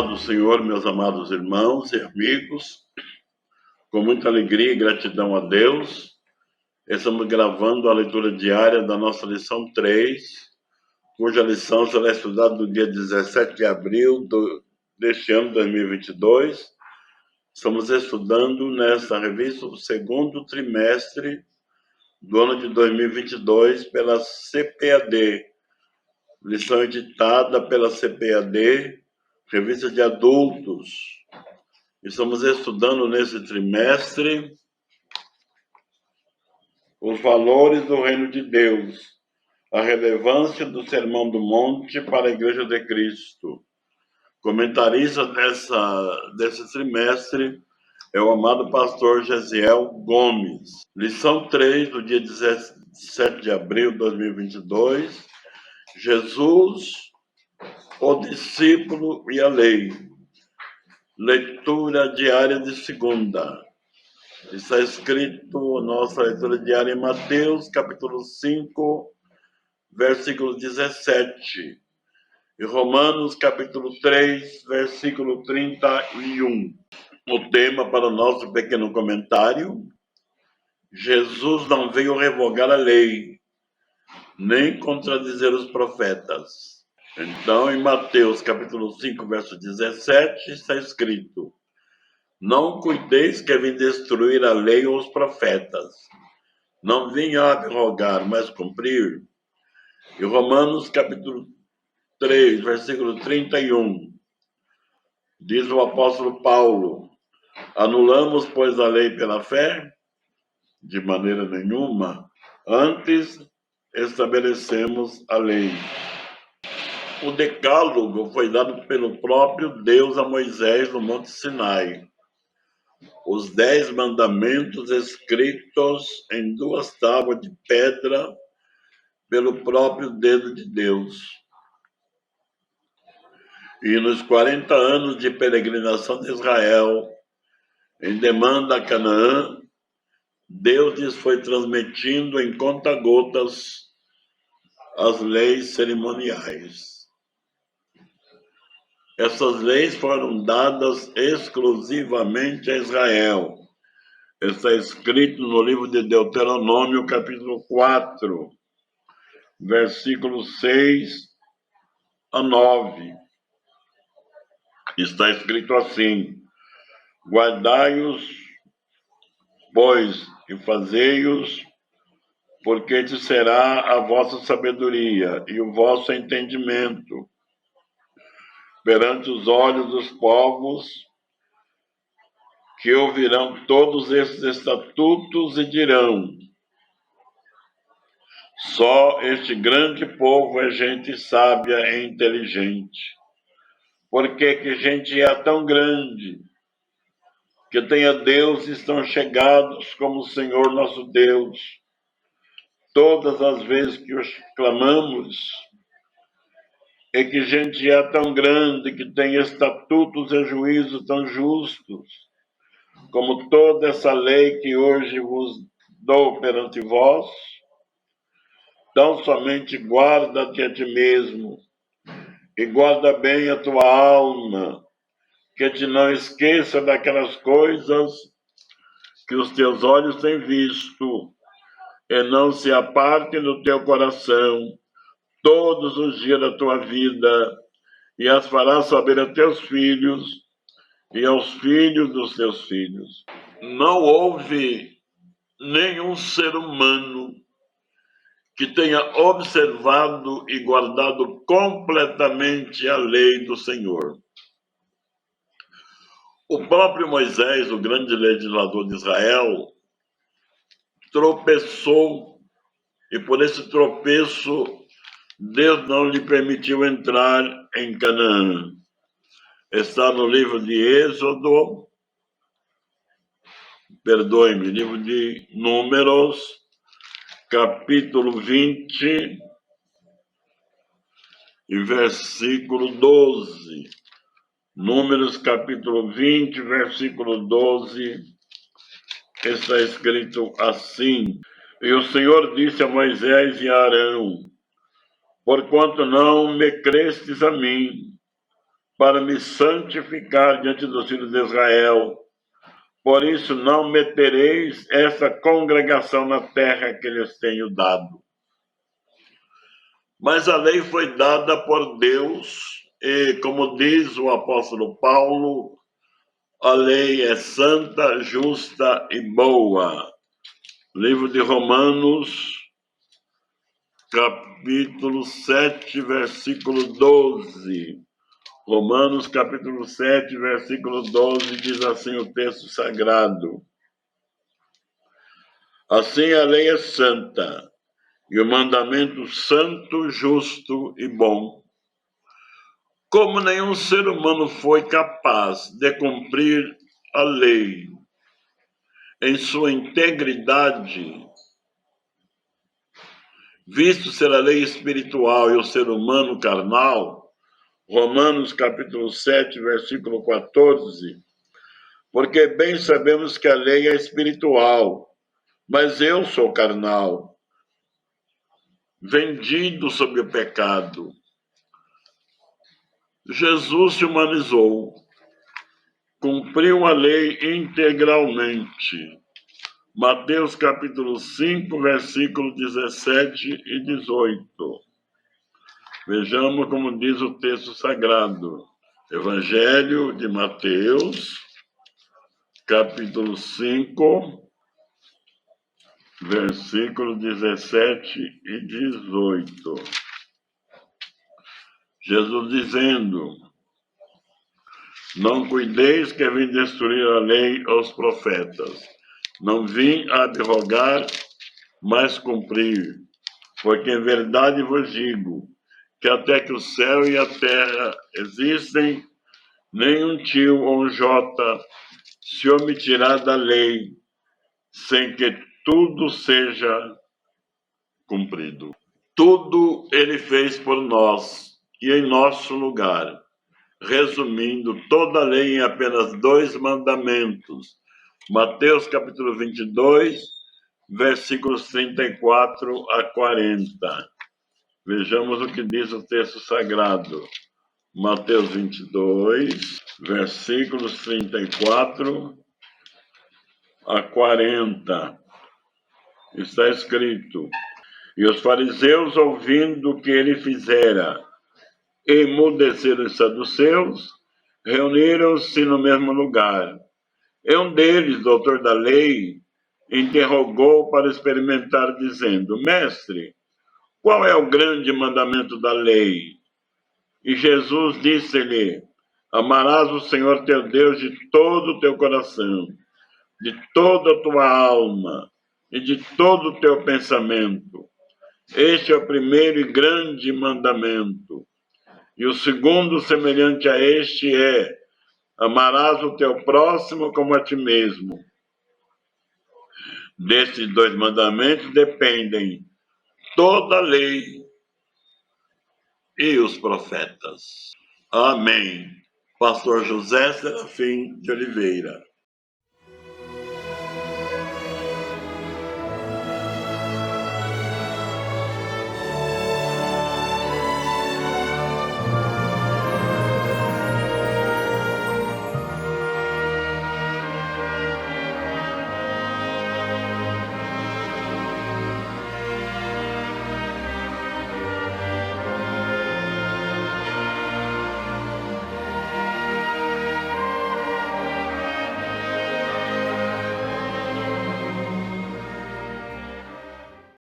paz do Senhor, meus amados irmãos e amigos, com muita alegria e gratidão a Deus, estamos gravando a leitura diária da nossa lição 3, cuja lição será estudada no dia 17 de abril deste ano 2022. Estamos estudando nesta revista o segundo trimestre do ano de 2022 pela CPAD, lição editada pela CPAD, revista de adultos. Estamos estudando nesse trimestre os valores do reino de Deus, a relevância do Sermão do Monte para a Igreja de Cristo. Comentarista desse trimestre é o amado pastor Gesiel Gomes. Lição 3, do dia 17 de abril de 2022. Jesus, o discípulo e a lei. Leitura diária de segunda. Está escrito nossa leitura diária em Mateus, capítulo 5, versículo 17. E Romanos, capítulo 3, versículo 31. O tema para o nosso pequeno comentário: Jesus não veio revogar a lei, nem contradizer os profetas. Então, em Mateus, capítulo 5, verso 17, está escrito: não cuideis que vim destruir a lei ou os profetas. Não vim abrogar, mas cumprir. E Romanos, capítulo 3, versículo 31, diz o apóstolo Paulo: anulamos, pois, a lei pela fé? De maneira nenhuma. Antes, estabelecemos a lei. O decálogo foi dado pelo próprio Deus a Moisés no Monte Sinai. Os 10 mandamentos escritos em 2 tábuas de pedra pelo próprio dedo de Deus. E nos 40 anos de peregrinação de Israel, em demanda a Canaã, Deus lhes foi transmitindo em conta-gotas as leis cerimoniais. Essas leis foram dadas exclusivamente a Israel. Está escrito no livro de Deuteronômio, capítulo 4, versículos 6 a 9. Está escrito assim: guardai-os, pois, e fazei-os, porque te será a vossa sabedoria e o vosso entendimento perante os olhos dos povos, que ouvirão todos esses estatutos e dirão: só este grande povo é gente sábia e inteligente. Por que gente é tão grande, que tenha deuses tão chegados como o Senhor nosso Deus? Todas as vezes que os clamamos, é que gente é tão grande, que tem estatutos e juízos tão justos, como toda essa lei que hoje vos dou perante vós. Tão somente guarda-te a ti mesmo, e guarda bem a tua alma, que te não esqueça daquelas coisas que os teus olhos têm visto, e não se aparte do teu coração todos os dias da tua vida, e as farás saber a teus filhos e aos filhos dos teus filhos. Não houve nenhum ser humano que tenha observado e guardado completamente a lei do Senhor. O próprio Moisés, o grande legislador de Israel, tropeçou, e por esse tropeço Deus não lhe permitiu entrar em Canaã. Está no livro de livro de Números, capítulo 20, e versículo 12. Números, capítulo 20, versículo 12, está escrito assim: e o Senhor disse a Moisés e a Arão: porquanto não me crestes a mim, para me santificar diante dos filhos de Israel. Por isso não metereis essa congregação na terra que lhes tenho dado. Mas a lei foi dada por Deus, e como diz o apóstolo Paulo, a lei é santa, justa e boa. Livro de Romanos, capítulo 7, versículo 12. Romanos, capítulo 7, versículo 12, diz assim o texto sagrado: assim a lei é santa, e o mandamento santo, justo e bom. Como nenhum ser humano foi capaz de cumprir a lei em sua integridade, visto ser a lei espiritual e o ser humano carnal, Romanos capítulo 7, versículo 14, porque bem sabemos que a lei é espiritual, mas eu sou carnal, vendido sob o pecado. Jesus se humanizou, cumpriu a lei integralmente. Mateus capítulo 5, versículo 17 e 18. Vejamos como diz o texto sagrado. Evangelho de Mateus, capítulo 5, versículo 17 e 18. Jesus dizendo: não cuideis que vim destruir a lei aos profetas. Não vim abrogar, mas cumprir. Porque em verdade vos digo, que até que o céu e a terra existem, nenhum tio ou um jota se omitirá da lei, sem que tudo seja cumprido. Tudo ele fez por nós e em nosso lugar, resumindo toda a lei em apenas 2 mandamentos. Mateus capítulo 22, versículos 34 a 40. Vejamos o que diz o texto sagrado. Mateus 22, versículos 34 a 40. Está escrito: e os fariseus, ouvindo o que ele fizera, emudeceram os saduceus, reuniram-se no mesmo lugar. E um deles, doutor da lei, interrogou para experimentar, dizendo: mestre, qual é o grande mandamento da lei? E Jesus disse-lhe: amarás o Senhor teu Deus de todo o teu coração, de toda a tua alma e de todo o teu pensamento. Este é o primeiro e grande mandamento. E o segundo, semelhante a este, é: amarás o teu próximo como a ti mesmo. Destes 2 mandamentos dependem toda a lei e os profetas. Amém. Pastor José Serafim de Oliveira.